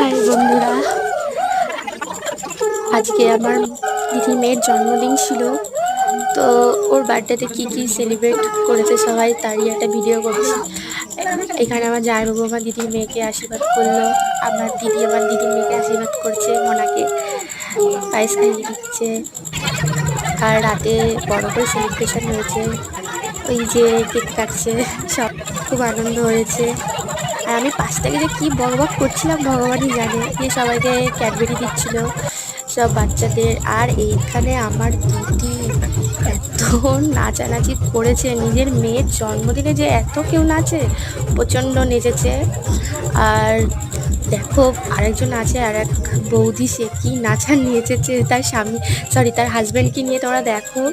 High বন্ধুরা, আজকে আমার দিদির মেয়ের জন্মদিন ছিল। তো ওর বার্থডেতে কী কী সেলিব্রেট করেছে সবাই তারই একটা ভিডিও করছি। এখানে আমার জামাইবাবু আমার দিদির মেয়েকে আশীর্বাদ করলো, আমার দিদি আমার দিদির মেয়েকে আশীর্বাদ করছে, মনাকে পায়েস খাইয়ে দিচ্ছে। আর রাতে বড় করে সেলিব্রেশন হয়েছে, ওই যে কেক কাটছে, সব খুব আনন্দ হয়েছে। আর আমি পাশ থেকে যে কী বক করছিলাম ভগবানই জানে, যে সবাইকে ক্যাডবেরি দিচ্ছিল সব বাচ্চাদের। আর এইখানে আমার দিদি এত নাচানাচি করেছে, নিজের মেয়ের জন্মদিনে যে এত কেউ নাচে, প্রচণ্ড নেচেছে। আর দেখো আরেকজন আছে, আর এক বৌদি, সে কি নাচা নেচেছে তার স্বামী, সরি তার হাজব্যান্ডকে নিয়ে। তোমরা দেখো